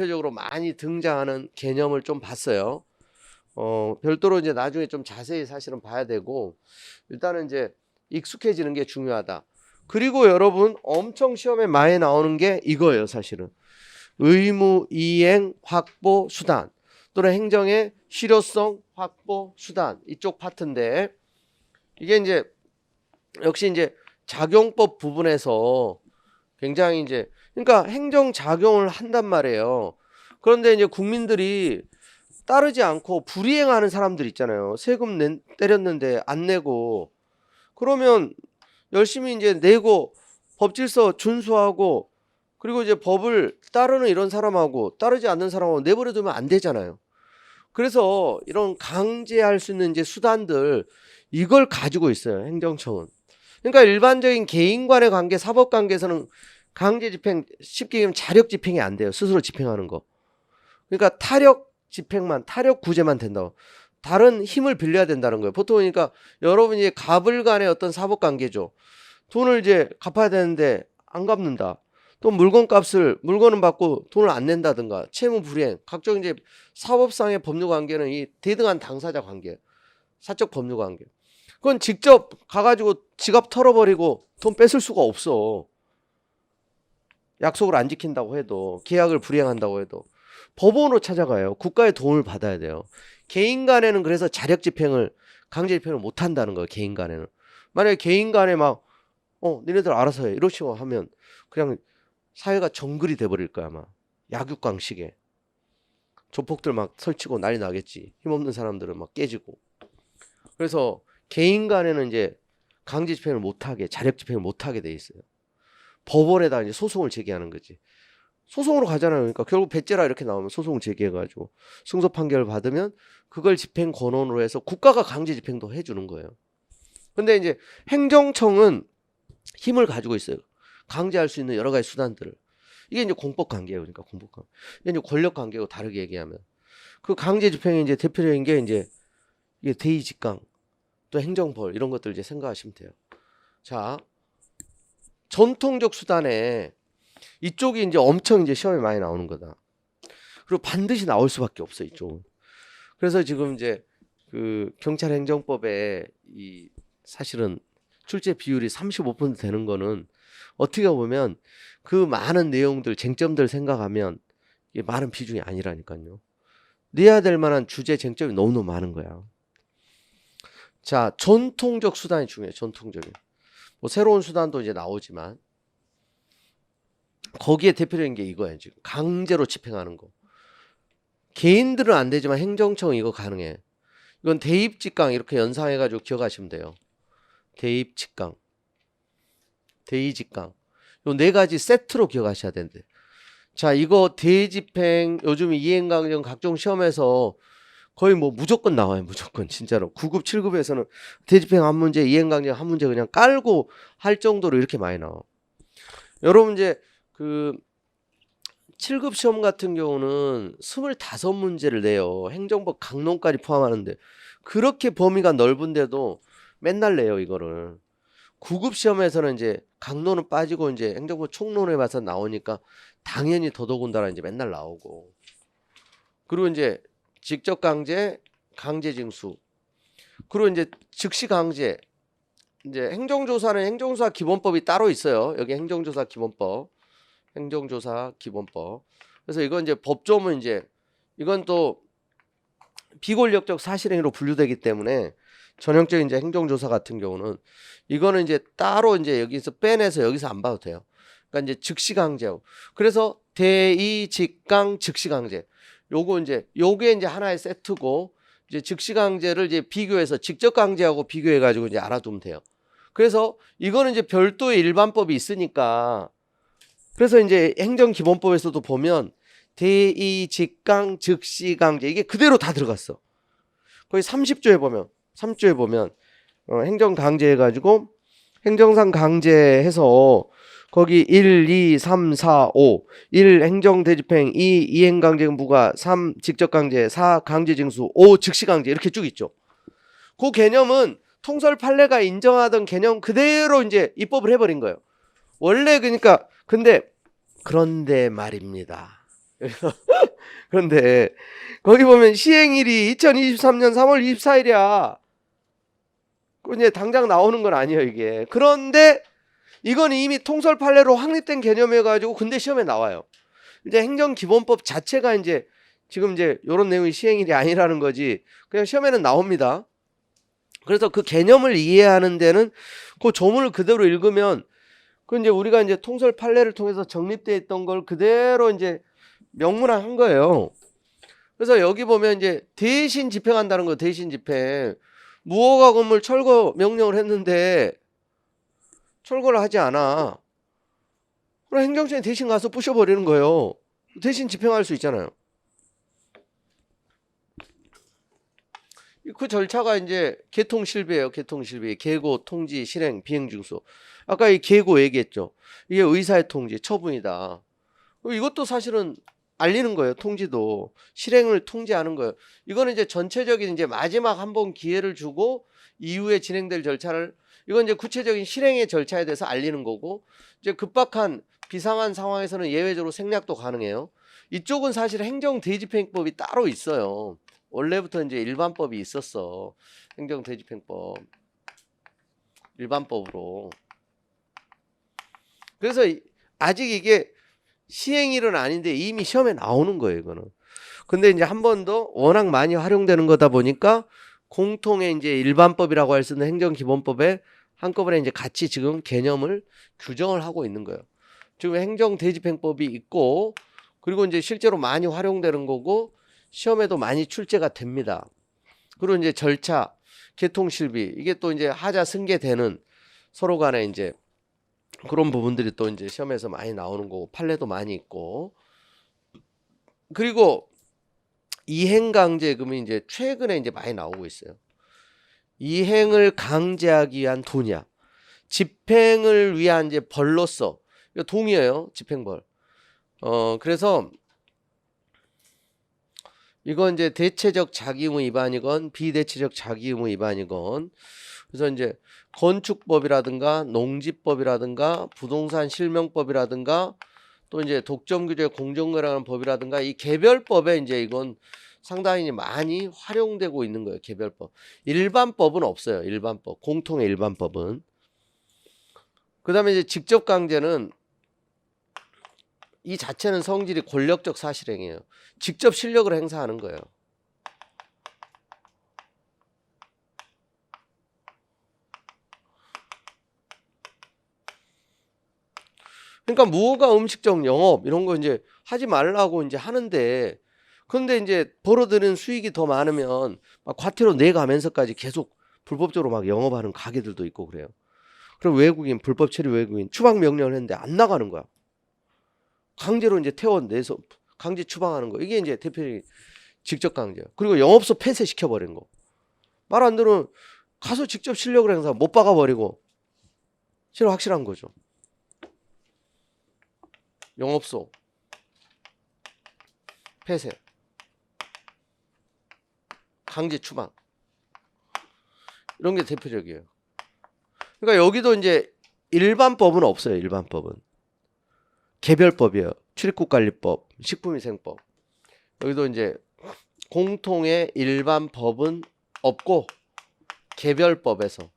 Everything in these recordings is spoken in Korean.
대표적으로 많이 등장하는 개념을 좀 봤어요. 별도로 이제 나중에 좀 자세히 사실은 봐야 되고, 일단은 이제 익숙해지는 게 중요하다. 그리고 여러분 엄청 시험에 많이 나오는 게 이거예요, 사실은. 의무 이행 확보 수단 또는 행정의 실효성 확보 수단, 이쪽 파트인데, 이게 이제 역시 이제 작용법 부분에서 굉장히 이제, 그러니까 행정 작용을 한단 말이에요. 그런데 이제 국민들이 따르지 않고 불이행하는 사람들 있잖아요. 세금 때렸는데 안 내고, 그러면 열심히 이제 내고 법질서 준수하고, 그리고 이제 법을 따르는 이런 사람하고 따르지 않는 사람하고 내버려 두면 안 되잖아요. 그래서 이런 강제할 수 있는 이제 수단들, 이걸 가지고 있어요, 행정청은. 그러니까 일반적인 개인 간의 관계, 사법 관계에서는 강제 집행, 쉽게 얘기하면 자력 집행이 안 돼요. 스스로 집행하는 거. 그러니까 타력 집행만, 타력 구제만 된다고. 다른 힘을 빌려야 된다는 거예요. 보통 그러니까 여러분이 이제 갑을 간의 어떤 사법 관계죠. 돈을 이제 갚아야 되는데 안 갚는다. 또 물건은 받고 돈을 안 낸다든가, 채무 불이행, 각종 이제 사법상의 법률 관계는 이 대등한 당사자 관계, 사적 법률 관계. 그건 직접 가가지고 지갑 털어버리고 돈 뺏을 수가 없어. 약속을 안 지킨다고 해도, 계약을 불이행한다고 해도 법원으로 찾아가요. 국가의 도움을 받아야 돼요. 개인 간에는 그래서 자력 집행을, 강제 집행을 못 한다는 거예요. 개인 간에는. 만약에 개인 간에 막 니네들 알아서 해 이러시고 하면 그냥 사회가 정글이 돼버릴 거야. 아마 약육강식에 조폭들 막 설치고 난리 나겠지. 힘없는 사람들은 막 깨지고. 그래서 개인 간에는 이제 강제 집행을 못하게, 자력 집행을 못하게 돼 있어요. 법원에다 이제 소송을 제기하는 거지. 소송으로 가잖아요. 그러니까 결국 배째라 이렇게 나오면 소송을 제기해가지고 승소 판결을 받으면 그걸 집행 권한으로 해서 국가가 강제 집행도 해주는 거예요. 근데 이제 행정청은 힘을 가지고 있어요. 강제할 수 있는 여러 가지 수단들을. 이게 이제 공법 관계예요. 그러니까 공법 관계. 이게 이제 권력 관계고 다르게 얘기하면 그 강제 집행의 이제 대표적인 게 이제 이게 대의 직강, 또 행정벌, 이런 것들 이제 생각하시면 돼요. 자, 전통적 수단에 이쪽이 이제 엄청 이제 시험에 많이 나오는 거다. 그리고 반드시 나올 수밖에 없어, 이쪽은. 그래서 지금 이제 그 경찰 행정법에 이 사실은 출제 비율이 35% 되는 거는 어떻게 보면 그 많은 내용들, 쟁점들 생각하면 이게 많은 비중이 아니라니까요. 내야 될 만한 주제 쟁점이 너무너무 많은 거야. 자, 전통적 수단이 중요해요. 전통적인. 뭐 새로운 수단도 이제 나오지만 거기에 대표적인 게 이거예요. 지금 강제로 집행하는 거. 개인들은 안 되지만 행정청은 이거 가능해. 이건 대입직강 이렇게 연상해가지고 기억하시면 돼요. 대입직강, 대의직강, 요 네 가지 세트로 기억하셔야 되는데. 자, 이거 대집행 요즘 이행강정 각종 시험에서 거의 뭐 무조건 나와요. 무조건 진짜로 9급 7급에서는 대집행 한 문제, 이행강정 한 문제 그냥 깔고 할 정도로 이렇게 많이 나와. 여러분 이제 그 7급 시험 같은 경우는 25문제를 내요. 행정법 강론까지 포함하는데 그렇게 범위가 넓은데도 맨날 내요, 이거를. 9급 시험에서는 이제 강론은 빠지고 이제 행정법 총론에 봐서 나오니까 당연히 더더군다나 이제 맨날 나오고. 그리고 이제 직접 강제, 강제 징수. 그리고 이제 즉시 강제. 이제 행정조사는 행정조사 기본법이 따로 있어요. 여기 행정조사 기본법. 행정조사 기본법. 그래서 이건 이제 법조문, 이제 이건 또 비권력적 사실행위로 분류되기 때문에 전형적인 이제 행정조사 같은 경우는 이거는 이제 따로 이제 여기서 빼내서 여기서 안 봐도 돼요. 그러니까 이제 즉시강제하고, 그래서 대의 직강 즉시강제, 요거 이제 요게 이제 하나의 세트고, 이제 즉시강제를 이제 비교해서 직접 강제하고 비교해 가지고 이제 알아두면 돼요. 그래서 이거는 이제 별도의 일반법이 있으니까, 그래서 이제 행정기본법에서도 보면 대의 직강 즉시강제 이게 그대로 다 들어갔어. 거기 30조에 보면 행정강제 해가지고 행정상 강제해서 거기 1, 2, 3, 4, 5 1 행정대집행, 2 이행강제부가, 3 직접강제, 4 강제징수, 5 즉시강제 이렇게 쭉 있죠. 그 개념은 통설 판례가 인정하던 개념 그대로 이제 입법을 해버린 거예요. 원래 그러니까. 근데 그런데 말입니다. 그런데 거기 보면 시행일이 2023년 3월 24일이야. 그 이제 당장 나오는 건 아니에요, 이게. 그런데 이건 이미 통설 판례로 확립된 개념이어 가지고 근데 시험에 나와요. 이제 행정기본법 자체가 이제 지금 이제 이런 내용이 시행일이 아니라는 거지. 그냥 시험에는 나옵니다. 그래서 그 개념을 이해하는 데는 그 조문을 그대로 읽으면 그 이제 우리가 이제 통설 판례를 통해서 정립되어 있던 걸 그대로 이제 명문화한 거예요. 그래서 여기 보면 이제 대신 집행한다는 거, 대신 집행. 무허가 건물 철거 명령을 했는데 철거를 하지 않아. 그럼 행정처에 대신 가서 부셔버리는 거예요. 대신 집행할 수 있잖아요. 그 절차가 이제 개통실비예요. 개통실비. 계고, 통지, 실행, 비행증서. 아까 이 계고 얘기했죠. 이게 의사의 통지, 처분이다. 이것도 사실은 알리는 거예요. 통지도. 실행을 통지하는 거예요. 이거는 이제 전체적인 이제 마지막 한 번 기회를 주고 이후에 진행될 절차를 이건 이제 구체적인 실행의 절차에 대해서 알리는 거고 이제 급박한 비상한 상황에서는 예외적으로 생략도 가능해요. 이쪽은 사실 행정대집행법이 따로 있어요. 원래부터 이제 일반법이 있었어. 행정대집행법. 일반법으로. 그래서 아직 이게 시행일은 아닌데 이미 시험에 나오는 거예요, 이거는. 근데 이제 한 번 더 워낙 많이 활용되는 거다 보니까 공통의 이제 일반법이라고 할 수 있는 행정기본법에 한꺼번에 이제 같이 지금 개념을 규정을 하고 있는 거예요. 지금 행정대집행법이 있고 그리고 이제 실제로 많이 활용되는 거고 시험에도 많이 출제가 됩니다. 그리고 이제 절차, 개통실비 이게 또 이제 하자 승계되는 서로 간에 이제 그런 부분들이 또 이제 시험에서 많이 나오는 거고 판례도 많이 있고 그리고 이행강제금이 이제 최근에 이제 많이 나오고 있어요. 이행을 강제하기 위한 도냐, 집행을 위한 이제 벌로서 이거 동의해요. 집행벌. 그래서 이건 이제 대체적 자기의무 위반이건 비대체적 자기의무 위반이건 그래서 이제 건축법이라든가 농지법이라든가 부동산 실명법이라든가 또 이제 독점규제 공정거래라는 법이라든가 이 개별법에 이제 이건 상당히 많이 활용되고 있는 거예요. 개별법. 일반법은 없어요. 일반법. 공통의 일반법은. 그다음에 이제 직접 강제는 이 자체는 성질이 권력적 사실행위예요. 직접 실력을 행사하는 거예요. 그러니까 무허가 음식점 영업 이런 거 이제 하지 말라고 이제 하는데 근데 이제 벌어들이는 수익이 더 많으면 막 과태료 내가면서까지 계속 불법적으로 막 영업하는 가게들도 있고 그래요. 그럼 외국인 불법 체류 외국인 추방 명령을 했는데 안 나가는 거야. 강제로 이제 퇴원내서 강제 추방하는 거. 이게 이제 대표적인 직접 강제야. 그리고 영업소 폐쇄시켜 버린 거. 말 안 들으면 가서 직접 실력을 행사 못 박아 버리고 실은 확실한 거죠. 영업소 폐쇄 강제 추방 이런 게 대표적이에요. 그러니까 여기도 이제 일반법은 없어요. 일반법은 개별법이에요. 출입국관리법, 식품위생법. 여기도 이제 공통의 일반법은 없고 개별법에서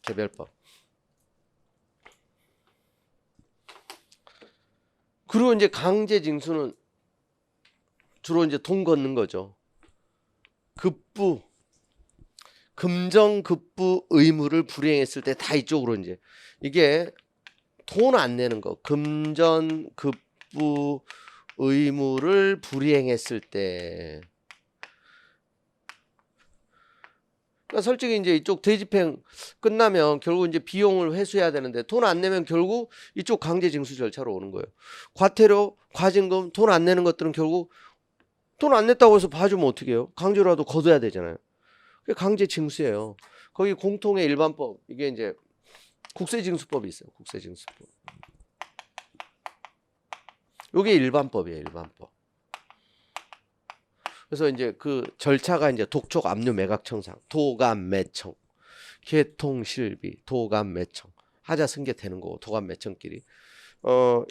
개별법. 그리고 이제 강제징수는 주로 이제 돈 걷는 거죠. 급부, 금정급부 의무를 불이행했을 때 다 이쪽으로 이제 이게 돈 안 내는 거. 금전급부 의무를 불이행했을 때. 그러니까 솔직히 이제 이쪽 대집행 끝나면 결국 이제 비용을 회수해야 되는데 돈 안 내면 결국 이쪽 강제징수 절차로 오는 거예요. 과태료, 과징금, 돈 안 내는 것들은 결국 돈 안 냈다고 해서 봐주면 어떻게 해요? 강제로라도 걷어야 되잖아요. 그게 강제징수예요. 거기 공통의 일반법 이게 이제 국세징수법이 있어요. 국세징수법. 이게 일반법이에요. 일반법. 그래서 이제 그 절차가 이제 독촉, 압류, 매각, 청산, 도감, 매청, 개통, 실비, 도감, 매청, 하자 승계되는 거고 도감, 매청끼리. 어,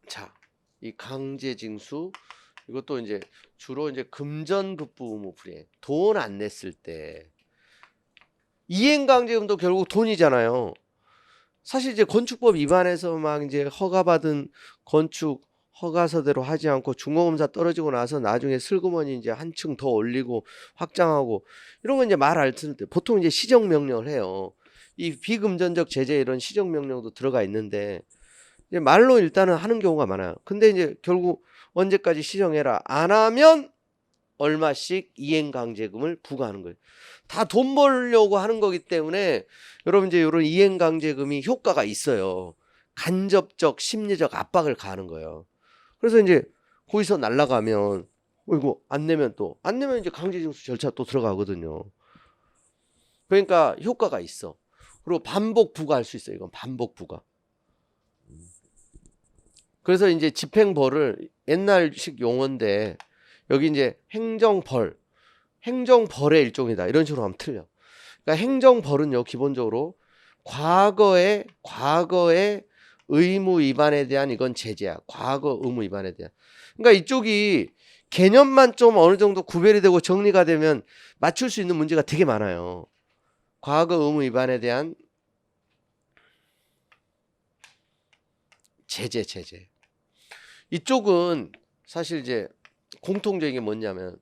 자, 이 강제징수 이것도 이제 주로 이제 금전급부 의무 불이행, 돈 안 냈을 때. 이행강제금도 결국 돈이잖아요. 사실 이제 건축법 위반해서 막 이제 허가받은 건축 허가서대로 하지 않고 중공검사 떨어지고 나서 나중에 슬그머니 이제 한 층 더 올리고 확장하고 이런 건 이제 말 안 듣을 때 보통 이제 시정명령을 해요. 이 비금전적 제재 이런 시정명령도 들어가 있는데 이제 말로 일단은 하는 경우가 많아요. 근데 이제 결국 언제까지 시정해라 안 하면 얼마씩 이행강제금을 부과하는 거예요. 다 돈 벌려고 하는 거기 때문에 여러분 이제 이런 이행강제금이 효과가 있어요. 간접적 심리적 압박을 가하는 거예요. 그래서 이제 거기서 날라가면 이거 안 내면 이제 강제징수 절차 또 들어가거든요. 그러니까 효과가 있어. 그리고 반복 부과할 수 있어요. 이건 반복 부과. 그래서 이제 집행벌을 옛날식 용어인데 여기 이제 행정벌의 일종이다. 이런 식으로 하면 틀려. 그러니까 행정벌은요, 기본적으로 과거의 의무 위반에 대한 이건 제재야. 과거 의무 위반에 대한. 그러니까 이쪽이 개념만 좀 어느 정도 구별이 되고 정리가 되면 맞출 수 있는 문제가 되게 많아요. 과거 의무 위반에 대한 제재. 이쪽은 사실 이제 공통적인 게 뭐냐면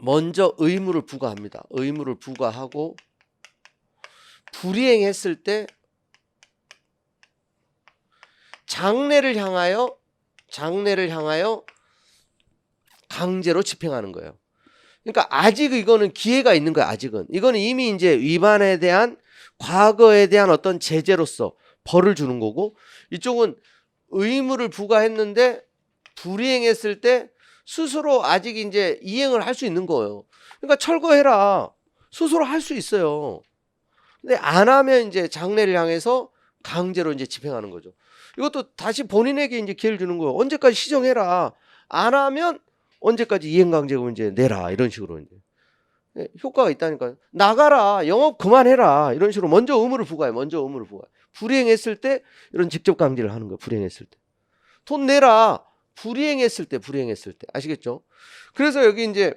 먼저 의무를 부과합니다. 의무를 부과하고 불이행했을 때 장래를 향하여 강제로 집행하는 거예요. 그러니까 아직 이거는 기회가 있는 거야. 아직은 이거는 이미 이제 위반에 대한 과거에 대한 어떤 제재로서 벌을 주는 거고, 이쪽은 의무를 부과했는데 불이행했을 때 스스로 아직 이제 이행을 할 수 있는 거예요. 그러니까 철거해라. 스스로 할 수 있어요. 근데 안 하면 이제 장래를 향해서 강제로 이제 집행하는 거죠. 이것도 다시 본인에게 이제 기회를 주는 거예요. 언제까지 시정해라. 안 하면 언제까지 이행강제금 이제 내라. 이런 식으로 이제. 효과가 있다니까요. 나가라. 영업 그만해라. 이런 식으로 먼저 의무를 부과해. 불이행했을 때 이런 직접 강제를 하는 거예요. 불이행했을 때. 돈 내라. 불이행했을 때. 아시겠죠? 그래서 여기 이제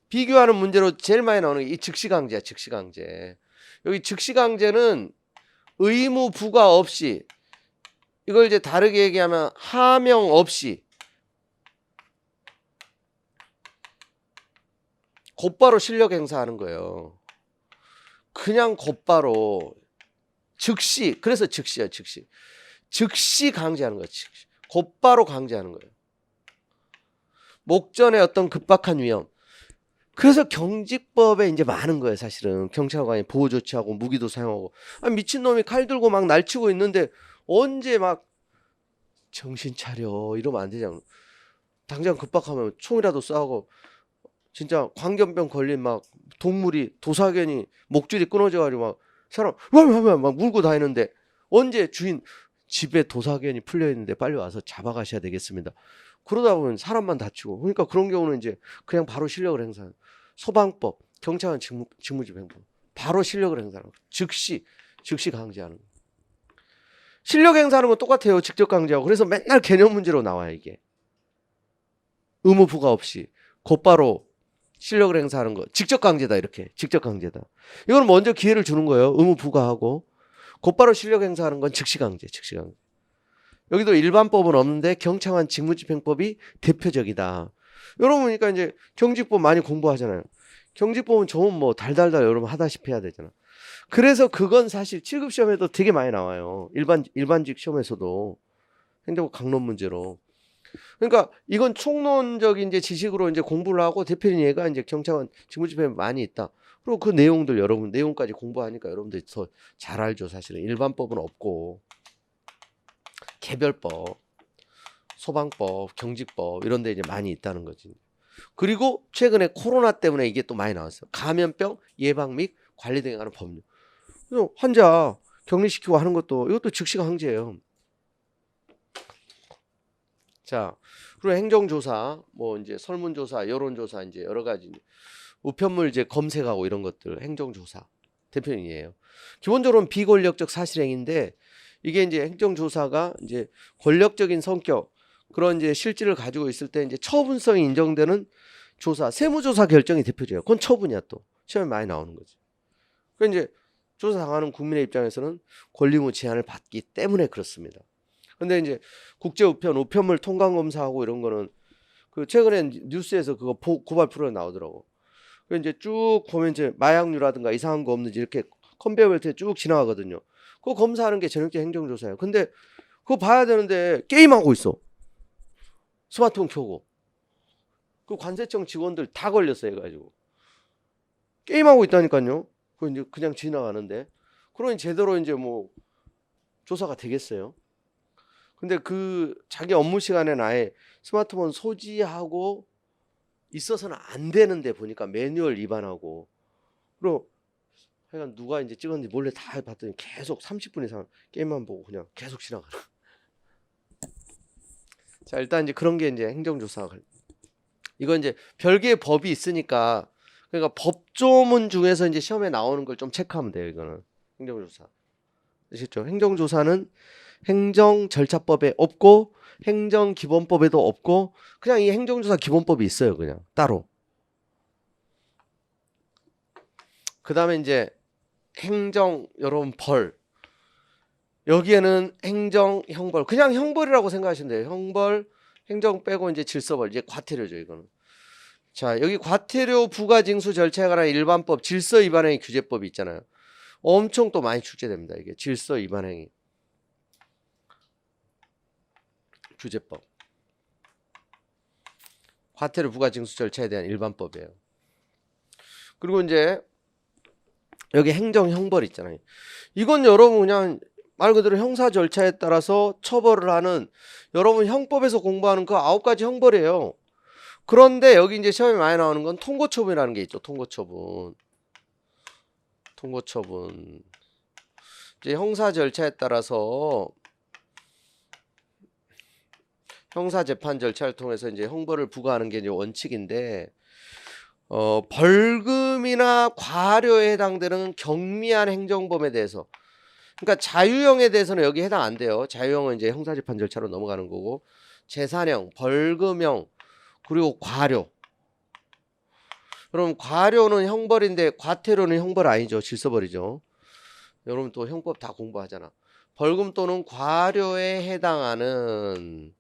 비교하는 문제로 제일 많이 나오는 게 이 즉시강제야. 여기 즉시강제는 의무 부과 없이, 이걸 이제 다르게 얘기하면 하명 없이 곧바로 실력 행사하는 거예요. 그냥 곧바로 즉시. 그래서 즉시야. 즉시 강제하는 거야. 곧바로 강제하는 거예요. 목전에 어떤 급박한 위험. 그래서 경직법에 이제 많은 거예요. 사실은 경찰관이 보호 조치하고 무기도 사용하고. 미친놈이 칼 들고 막 날치고 있는데 언제 막 정신 차려 이러면 안 되잖아. 당장 급박하면 총이라도 쏴고, 진짜 광견병 걸린 막 동물이, 도사견이 목줄이 끊어져가지고 막 사람 막 물고 다니는데 언제 주인 집에 도사견이 풀려 있는데 빨리 와서 잡아가셔야 되겠습니다. 그러다 보면 사람만 다치고. 그러니까 그런 경우는 이제 그냥 바로 실력을 행사하는 소방법, 경찰관 직무집행법, 바로 실력을 행사하는 거. 즉시 강제하는 거. 실력 행사하는 건 똑같아요. 직접 강제하고. 그래서 맨날 개념 문제로 나와요. 이게 의무 부과 없이 곧바로 실력을 행사하는 거 직접 강제다. 이렇게 직접 강제다. 이건 먼저 기회를 주는 거예요. 의무 부과하고 곧바로 실력 행사하는 건 즉시 강제. 여기도 일반법은 없는데 경찰관 직무집행법이 대표적이다. 여러분, 그러니까 이제 경직법 많이 공부하잖아요. 경직법은 좋은 뭐 달달달 여러분 하다시피 해야 되잖아. 그래서 그건 사실 7급 시험에도 되게 많이 나와요. 일반직 시험에서도 행정법 강론 문제로. 그러니까 이건 총론적인 이제 지식으로 이제 공부를 하고 대표님 얘가 이제 경찰관 직무집행이 많이 있다. 그리고 그 내용들 여러분 내용까지 공부하니까 여러분들이 더 잘 알죠. 사실은 일반법은 없고 개별법, 소방법, 경직법 이런 데 이제 많이 있다는 거지. 그리고 최근에 코로나 때문에 이게 또 많이 나왔어요. 감염병 예방 및 관리 등에 관한 법률. 환자 격리시키고 하는 것도 이것도 즉시 강제예요. 자, 그리고 행정조사, 뭐 이제 설문조사, 여론조사 이제 여러 가지 우편물 이제 검색하고 이런 것들 행정조사 대표님이에요. 기본적으로는 비권력적 사실행위인데 이게 이제 행정조사가 이제 권력적인 성격 그런 이제 실질을 가지고 있을 때 이제 처분성이 인정되는 조사, 세무조사 결정이 대표적이에요. 그건 처분이야 또 시험에 많이 나오는 거지. 그 이제 조사 당하는 국민의 입장에서는 권리무 제한을 받기 때문에 그렇습니다. 근데 이제 국제 우편, 우편물 통관 검사하고 이런 거는 그 최근에 뉴스에서 그거 고발 프로에 나오더라고. 그 이제 쭉 보면 이제 마약류라든가 이상한 거 없는지 이렇게 컨베이어 벨트에 쭉 지나가거든요. 그거 검사하는 게 전형적 행정조사예요. 근데 그거 봐야 되는데 게임하고 있어. 스마트폰 켜고. 그 관세청 직원들 다 걸렸어 해가지고. 게임하고 있다니까요. 그거 이제 그냥 지나가는데. 그러니 제대로 이제 뭐 조사가 되겠어요. 근데 그 자기 업무 시간에는 아예 스마트폰 소지하고 있어서는 안 되는데 보니까 매뉴얼 위반하고. 그리고 하여간 누가 이제 찍었는지 몰래 다 봤더니 계속 30분 이상 게임만 보고 그냥 계속 지나가는. 자, 일단 이제 그런 게 이제 행정조사. 이건 이제 별개의 법이 있으니까 그러니까 법조문 중에서 이제 시험에 나오는 걸 좀 체크하면 돼요. 이거는 행정조사. 아시겠죠? 행정조사는 행정절차법에 없고 행정기본법에도 없고 그냥 이 행정조사 기본법이 있어요. 그냥 따로. 그 다음에 이제 행정 여러분 벌 여기에는 행정 형벌 그냥 형벌이라고 생각하시면 돼요. 형벌 행정 빼고 이제 질서벌 이제 과태료죠. 이거는. 자, 여기 과태료 부과징수 절차에 관한 일반법 질서 위반행위 규제법이 있잖아요. 엄청 또 많이 출제됩니다. 이게 질서 위반행위 규제법 과태료 부과징수 절차에 대한 일반법이에요. 그리고 이제 여기 행정 형벌 있잖아요. 이건 여러분 그냥 말 그대로 형사 절차에 따라서 처벌을 하는 여러분 형법에서 공부하는 그 9가지 형벌이에요. 그런데 여기 이제 시험에 많이 나오는 건 통고처분이라는 게 있죠. 통고처분. 이제 형사 절차에 따라서 형사 재판 절차를 통해서 이제 형벌을 부과하는 게 이제 원칙인데 벌금이나 과료에 해당되는 경미한 행정범에 대해서 그러니까 자유형에 대해서는 여기 해당 안 돼요. 자유형은 이제 형사재판 절차로 넘어가는 거고 재산형, 벌금형 그리고 과료. 그럼 과료는 형벌인데 과태료는 형벌 아니죠. 질서벌이죠. 여러분 또 형법 다 공부하잖아. 벌금 또는 과료에 해당하는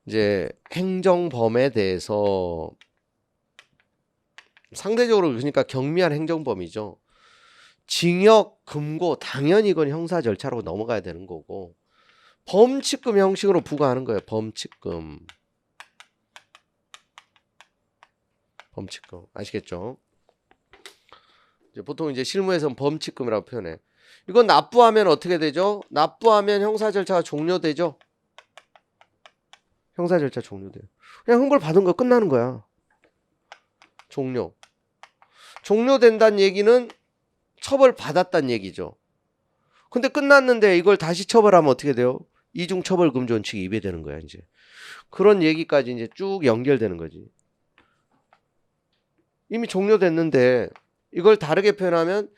이제 행정범에 대해서 상대적으로 그러니까 경미한 행정범이죠. 징역, 금고 당연히 이건 형사 절차로 넘어가야 되는 거고 범칙금 형식으로 부과하는 거예요. 범칙금 아시겠죠? 이제 보통 이제 실무에서는 범칙금이라고 표현해. 이건 납부하면 어떻게 되죠? 납부하면 형사 절차가 종료되죠. 형사 절차 종료돼요. 그냥 형벌 받은 거 끝나는 거야. 종료된다는 얘기는 처벌 받았다는 얘기죠. 근데 끝났는데 이걸 다시 처벌하면 어떻게 돼요? 이중 처벌 금지 원칙이 위배되는 거야, 이제. 그런 얘기까지 이제 쭉 연결되는 거지. 이미 종료됐는데 이걸 다르게 표현하면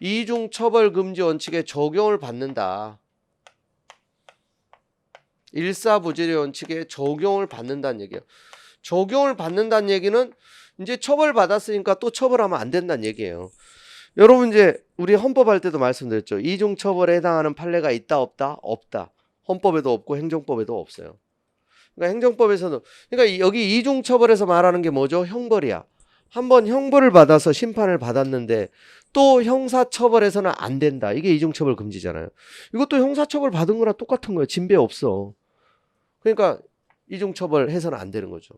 이중 처벌 금지 원칙에 적용을 받는다. 일사부재료 원칙에 적용을 받는다는 얘기예요. 적용을 받는다는 얘기는 이제 처벌받았으니까 또 처벌하면 안 된다는 얘기예요. 여러분 이제 우리 헌법할 때도 말씀드렸죠. 이중 처벌에 해당하는 판례가 있다 없다? 없다. 헌법에도 없고 행정법에도 없어요. 그러니까 행정법에서는 그러니까 여기 이중 처벌에서 말하는 게 뭐죠? 형벌이야. 한번 형벌을 받아서 심판을 받았는데 또 형사처벌에서는 안 된다. 이게 이중처벌 금지잖아요. 이것도 형사처벌 받은 거랑 똑같은 거예요. 진배 없어. 그러니까 이중처벌 해서는 안 되는 거죠.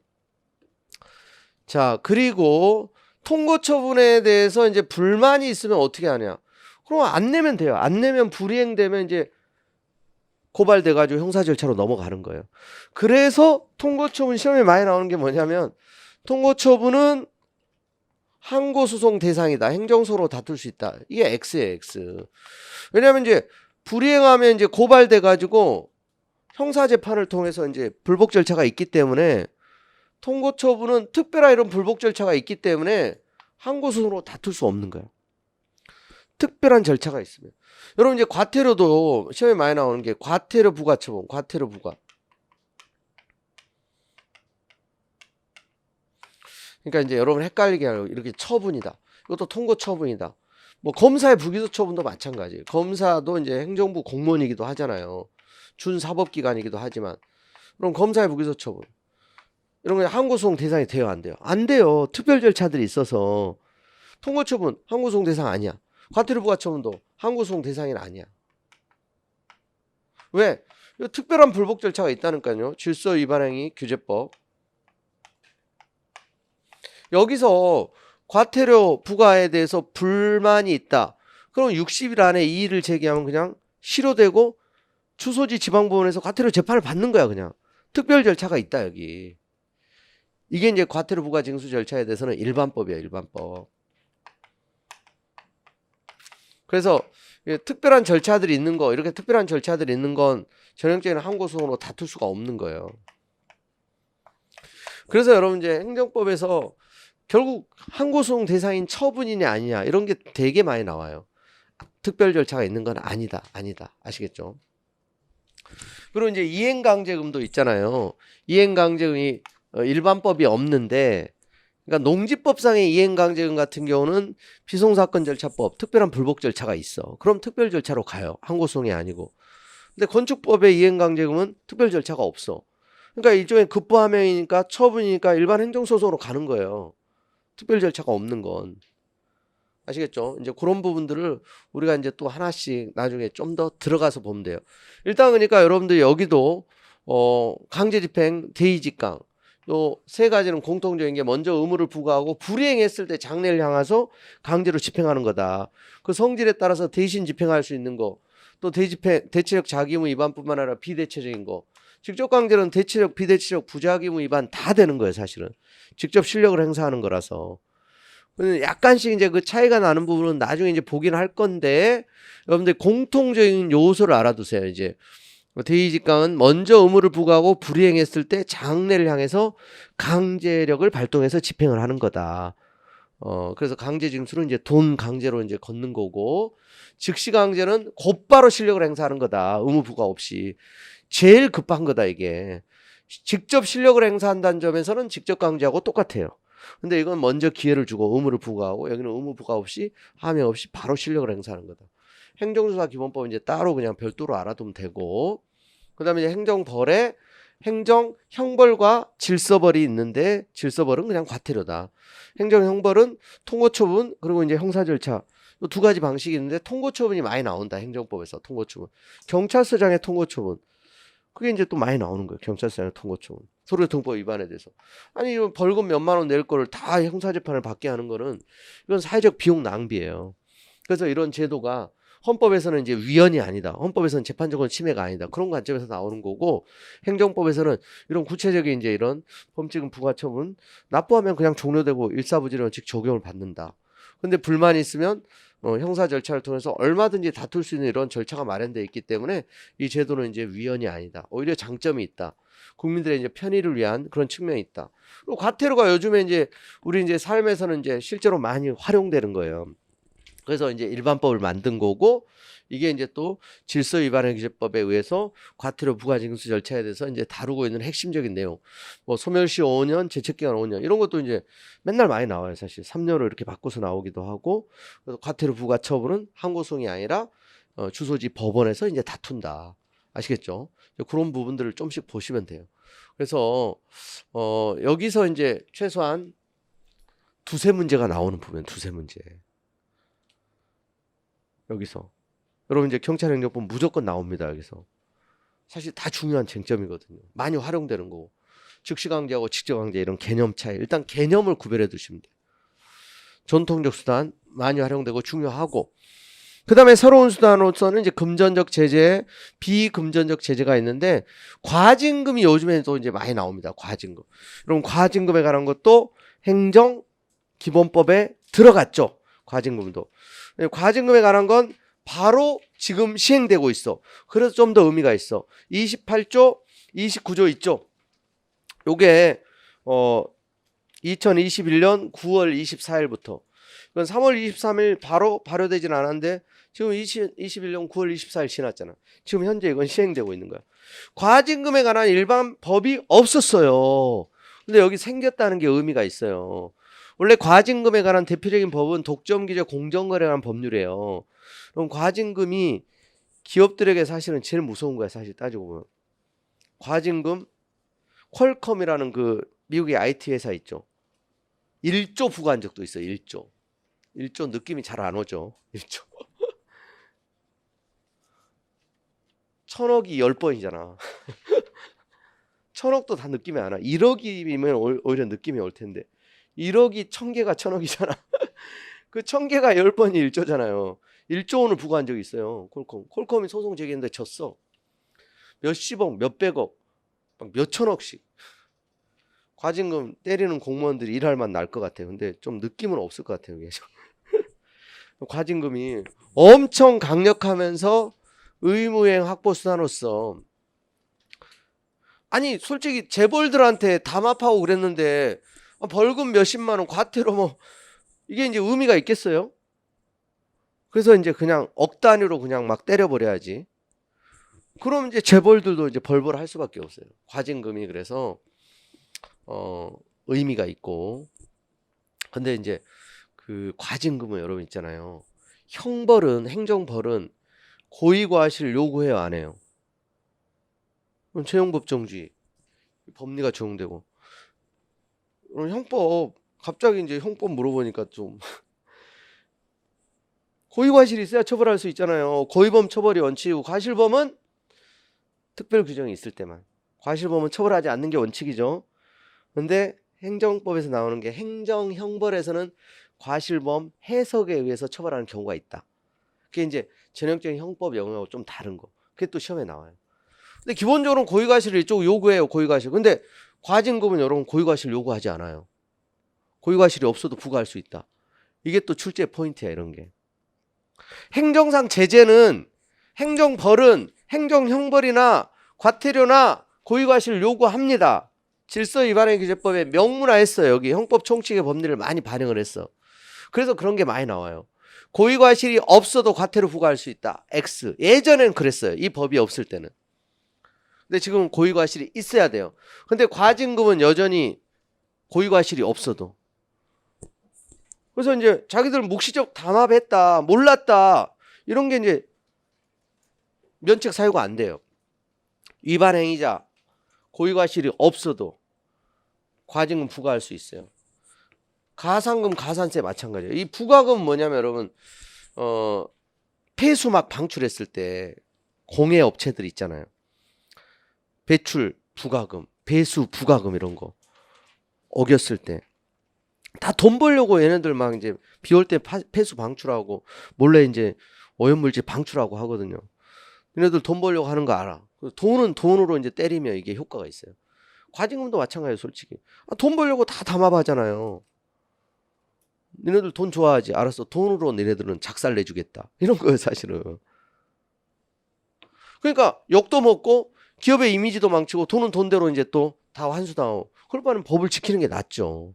자, 그리고 통고처분에 대해서 이제 불만이 있으면 어떻게 하냐. 그럼 안 내면 돼요. 안 내면 불이행되면 이제 고발돼가지고 형사 절차로 넘어가는 거예요. 그래서 통고처분 시험에 많이 나오는 게 뭐냐면 통고처분은 항고소송 대상이다. 행정소로 다툴 수 있다. 이게 X예요, X. 왜냐하면 이제 불이행하면 이제 고발돼가지고 형사재판을 통해서 이제 불복 절차가 있기 때문에 통고처분은 특별한 이런 불복 절차가 있기 때문에 항고소송으로 다툴 수 없는 거예요. 특별한 절차가 있으면. 여러분 이제 과태료도 시험에 많이 나오는 게 과태료 부과처분, 과태료 부과. 그러니까 이제 여러분 헷갈리게 하려고 이렇게 처분이다. 이것도 통고 처분이다. 뭐 검사의 불기소 처분도 마찬가지예요. 검사도 이제 행정부 공무원이기도 하잖아요. 준사법기관이기도 하지만. 그럼 검사의 불기소 처분. 이런 거 항고소송 대상이 돼요, 안 돼요? 안 돼요. 특별 절차들이 있어서. 통고 처분 항고소송 대상 아니야. 과태료 부과 처분도 항고소송 대상이 아니야. 왜? 특별한 불복 절차가 있다니까요. 질서 위반 행위 규제법. 여기서 과태료 부과에 대해서 불만이 있다. 그럼 60일 안에 이의를 제기하면 그냥 실효되고 주소지 지방법원에서 과태료 재판을 받는 거야, 그냥. 특별 절차가 있다, 여기. 이게 이제 과태료 부과 징수 절차에 대해서는 일반법이야, 일반법. 그래서 특별한 절차들이 있는 거, 이렇게 특별한 절차들이 있는 건 전형적인 항고소송으로 다툴 수가 없는 거예요. 그래서 여러분 이제 행정법에서 결국 항고소송 대상인 처분이냐 아니냐 이런 게 되게 많이 나와요. 특별 절차가 있는 건 아니다. 아시겠죠? 그리고 이제 이행강제금도 있잖아요. 이행강제금이 일반법이 없는데, 그러니까 농지법상의 이행강제금 같은 경우는 피송사건절차법 특별한 불복 절차가 있어. 그럼 특별 절차로 가요. 항고소송이 아니고. 근데 건축법의 이행강제금은 특별 절차가 없어. 그러니까 일종의 급부함행위니까 처분이니까 일반 행정소송으로 가는 거예요. 특별 절차가 없는 건. 아시겠죠? 이제 그런 부분들을 우리가 이제 또 하나씩 나중에 좀 더 들어가서 보면 돼요. 일단 그러니까 여러분들 여기도 강제집행, 대의직강 요 세 가지는 공통적인 게 먼저 의무를 부과하고 불이행했을 때 장래를 향해서 강제로 집행하는 거다. 그 성질에 따라서 대신 집행할 수 있는 거, 또 대체적 자기의무 위반뿐만 아니라 비대체적인 거. 직접 강제는 대체적, 비대체적, 부작위무 위반 다 되는 거예요, 사실은. 직접 실력을 행사하는 거라서. 약간씩 이제 그 차이가 나는 부분은 나중에 이제 보긴 할 건데, 여러분들 공통적인 요소를 알아두세요, 이제. 대의직강은 먼저 의무를 부과하고 불이행했을 때 장래를 향해서 강제력을 발동해서 집행을 하는 거다. 그래서 강제징수는 이제 돈 강제로 이제 걷는 거고, 즉시강제는 곧바로 실력을 행사하는 거다. 의무 부과 없이. 제일 급한 거다, 이게. 직접 실력을 행사한다는 점에서는 직접 강제하고 똑같아요. 근데 이건 먼저 기회를 주고 의무를 부과하고, 여기는 의무 부과 없이 함의 없이 바로 실력을 행사하는 거다. 행정수사 기본법 이제 따로 그냥 별도로 알아두면 되고, 그다음에 이제 행정벌에 행정 형벌과 질서벌이 있는데, 질서벌은 그냥 과태료다. 행정 형벌은 통고처분 그리고 이제 형사 절차 이 두 가지 방식이 있는데, 통고처분이 많이 나온다. 행정법에서 통고처분. 경찰서장의 통고처분. 그게 이제 또 많이 나오는 거예요. 경찰서장의 통고처분. 도로교통법 위반에 대해서. 아니, 이건 벌금 몇만 원 낼 거를 다 형사재판을 받게 하는 거는 이건 사회적 비용 낭비예요. 그래서 이런 제도가 헌법에서는 이제 위헌이 아니다. 헌법에서는 재판정권 침해가 아니다. 그런 관점에서 나오는 거고, 행정법에서는 이런 구체적인 이제 이런 범칙금 부과처분 납부하면 그냥 종료되고 일사부지런 즉 적용을 받는다. 근데 불만이 있으면 형사 절차를 통해서 얼마든지 다툴 수 있는 이런 절차가 마련되어 있기 때문에 이 제도는 이제 위헌이 아니다. 오히려 장점이 있다. 국민들의 이제 편의를 위한 그런 측면이 있다. 그리고 과태료가 요즘에 이제 우리 이제 삶에서는 이제 실제로 많이 활용되는 거예요. 그래서 이제 일반법을 만든 거고, 이게 이제 또 질서위반행위제법에 의해서 과태료 부과징수 절차에 대해서 이제 다루고 있는 핵심적인 내용. 뭐 소멸시 5년, 제척기간 5년 이런 것도 이제 맨날 많이 나와요. 사실 3년으로 이렇게 바꿔서 나오기도 하고, 그래서 과태료 부과 처분은 항고소송이 아니라 주소지 법원에서 이제 다툰다. 아시겠죠? 그런 부분들을 좀씩 보시면 돼요. 그래서 여기서 이제 최소한 두세 문제가 나오는 부분, 두세 문제. 여기서 여러분 이제 경찰행정법 무조건 나옵니다. 여기서 사실 다 중요한 쟁점이거든요. 많이 활용되는 거고, 즉시강제하고 직접강제 이런 개념 차이, 일단 개념을 구별해 두시면 돼요. 전통적 수단 많이 활용되고 중요하고, 그 다음에 새로운 수단으로서는 이제 금전적 제재, 비금전적 제재가 있는데, 과징금이 요즘에도 이제 많이 나옵니다. 과징금. 그럼 과징금에 관한 것도 행정기본법에 들어갔죠. 과징금도. 과징금에 관한 건 바로 지금 시행되고 있어. 그래서 좀 더 의미가 있어. 28조, 29조 있죠. 요게 2021년 9월 24일부터 그건 3월 23일 바로 발효되진 않았는데 지금 21년 9월 24일 지났잖아. 지금 현재 이건 시행되고 있는 거야. 과징금에 관한 일반 법이 없었어요. 근데 여기 생겼다는 게 의미가 있어요. 원래 과징금에 관한 대표적인 법은 독점규제 공정거래에 관한 법률이에요. 그럼 과징금이 기업들에게 사실은 제일 무서운 거야. 사실 따지고 보면. 과징금, 퀄컴이라는 그 미국의 IT 회사 있죠. 1조 부과한 적도 있어요. 1조. 1조 느낌이 잘 안 오죠. 1조. 1000억이 10번이잖아. 1000억도 다 느낌이 안 와. 1억이면 오히려 느낌이 올 텐데. 1억이 1000개가 1000억이잖아. 그 1000개가 10번이 1조잖아요. 1조 원을 부과한 적이 있어요. 콜컴. 콜컴이 소송 제기했는데 졌어. 몇십억, 몇백억, 막 몇천억씩. 과징금 때리는 공무원들이 일할 맛 날 것 같아요. 근데 좀 느낌은 없을 것 같아요. 과징금이 엄청 강력하면서 의무행 확보 수단으로서 아니 솔직히 재벌들한테 담합하고 그랬는데 벌금 몇십만 원 과태료 뭐 이게 이제 의미가 있겠어요? 그래서 이제 그냥 억 단위로 그냥 막 때려버려야지. 그럼 이제 재벌들도 이제 벌벌할 수밖에 없어요. 과징금이 그래서 의미가 있고. 근데 이제 그 과징금은 여러분 있잖아요. 형벌은 행정벌은 고의과실 요구해요, 안 해요? 그럼 채용법정주의 법리가 적용되고. 그럼 형법 갑자기 이제 형법 물어보니까 좀 고의과실이 있어야 처벌할 수 있잖아요. 고의범 처벌이 원칙이고 과실범은 특별 규정이 있을 때만. 과실범은 처벌하지 않는 게 원칙이죠. 근데 행정법에서 나오는 게 행정형벌에서는 과실범 해석에 의해서 처벌하는 경우가 있다. 그게 이제 전형적인 형법 영역하고 좀 다른 거. 그게 또 시험에 나와요. 근데 기본적으로 고의과실을 이쪽 요구해요. 고의과실. 근데 과징금은 여러분 고의과실 요구하지 않아요. 고의과실이 없어도 부과할 수 있다. 이게 또 출제 포인트야 이런 게. 행정상 제재는 행정벌은 행정형벌이나 과태료나 고의과실을 요구합니다. 질서위반행위규제법에 명문화했어요. 여기 형법 총칙의 법리를 많이 반영을 했어. 그래서 그런 게 많이 나와요. 고의과실이 없어도 과태료 부과할 수 있다. X. 예전엔 그랬어요. 이 법이 없을 때는. 근데 지금은 고의과실이 있어야 돼요. 근데 과징금은 여전히 고의과실이 없어도. 그래서 이제 자기들 묵시적 담합했다, 몰랐다 이런 게 이제 면책 사유가 안 돼요. 위반 행위자 고의과실이 없어도 과징금 부과할 수 있어요. 가산금, 가산세 마찬가지예요. 이 부과금은 뭐냐면 여러분 폐수 막 방출했을 때 공해 업체들 있잖아요. 배출 부과금, 배수 부과금 이런 거 어겼을 때 다 돈 벌려고 얘네들 막 이제 비 올 때 폐수 방출하고 몰래 이제 오염물질 방출하고 하거든요. 얘네들 돈 벌려고 하는 거 알아. 돈은 돈으로 이제 때리면 이게 효과가 있어요. 과징금도 마찬가지예요, 솔직히. 돈 벌려고 다 담합하잖아요. 니네들 돈 좋아하지. 알았어. 돈으로 니네들은 작살 내주겠다. 이런 거예요, 사실은. 그러니까 욕도 먹고 기업의 이미지도 망치고 돈은 돈대로 이제 또 다 환수당하고. 그럴 바에는 법을 지키는 게 낫죠.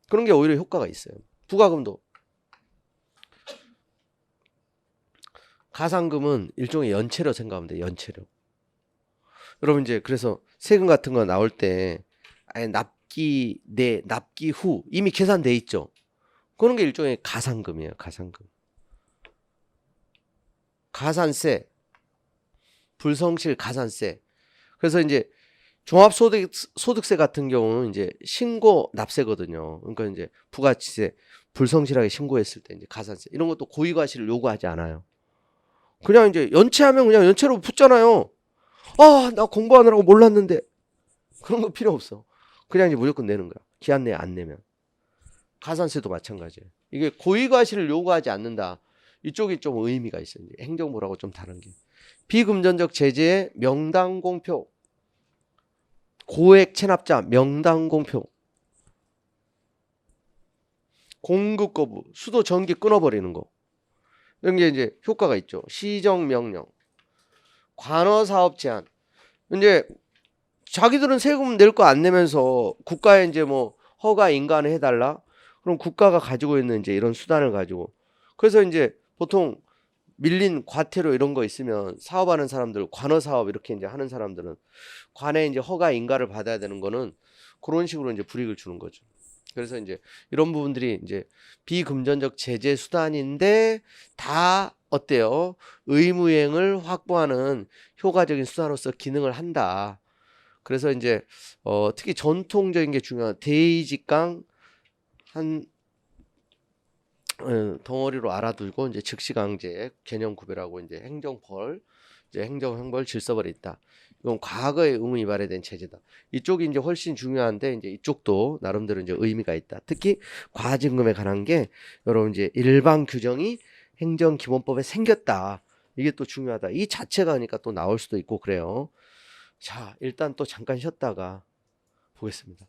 그런 게 오히려 효과가 있어요. 부과금도. 가산금은 일종의 연체료 생각하면 돼요. 연체료. 여러분 이제 그래서 세금 같은 거 나올 때 아예 납기 내 납기 후 이미 계산돼 있죠. 그런 게 일종의 가산금이에요. 가산금. 가산세, 불성실 가산세. 그래서 이제 종합소득세 같은 경우는 이제 신고 납세거든요. 그러니까 이제 부가치세 불성실하게 신고했을 때 이제 가산세 이런 것도 고의과실을 요구하지 않아요. 그냥 이제 연체하면 그냥 연체로 붙잖아요. 나 공부하느라고 몰랐는데 그런 거 필요 없어. 그냥 이제 무조건 내는 거야. 기한 내에 안 내면. 가산세도 마찬가지예요. 이게 고의과실을 요구하지 않는다. 이쪽이 좀 의미가 있어요. 행정부라고 좀 다른 게. 비금전적 제재의 명당 공표. 고액 체납자 명당 공표. 공급 거부. 수도 전기 끊어버리는 거. 이런 게 이제 효과가 있죠. 시정 명령. 관어 사업 제한. 이제 자기들은 세금 낼 거 안 내면서 국가에 이제 뭐 허가 인가는 해달라. 그럼 국가가 가지고 있는 이제 이런 수단을 가지고 그래서 이제 보통 밀린 과태료 이런 거 있으면 사업하는 사람들 관어 사업 이렇게 이제 하는 사람들은 관에 이제 허가 인가를 받아야 되는 거는 그런 식으로 이제 불이익을 주는 거죠. 그래서 이제 이런 부분들이 이제 비금전적 제재 수단인데 다 어때요? 의무행을 확보하는 효과적인 수단으로서 기능을 한다. 그래서 이제 특히 전통적인 게 중요한 대의직강 한 덩어리로 알아두고 이제 즉시강제 개념 구별하고 이제 행정벌 이제 행정형벌 질서벌이 있다. 이건 과거의 의무 위반에 대한 제재다. 이쪽이 이제 훨씬 중요한데 이제 이쪽도 나름대로 이제 의미가 있다. 특히 과징금에 관한 게 여러분 이제 일반 규정이 행정기본법에 생겼다. 이게 또 중요하다. 이 자체가 그러니까 또 나올 수도 있고 그래요. 자, 일단 또 잠깐 쉬었다가 보겠습니다.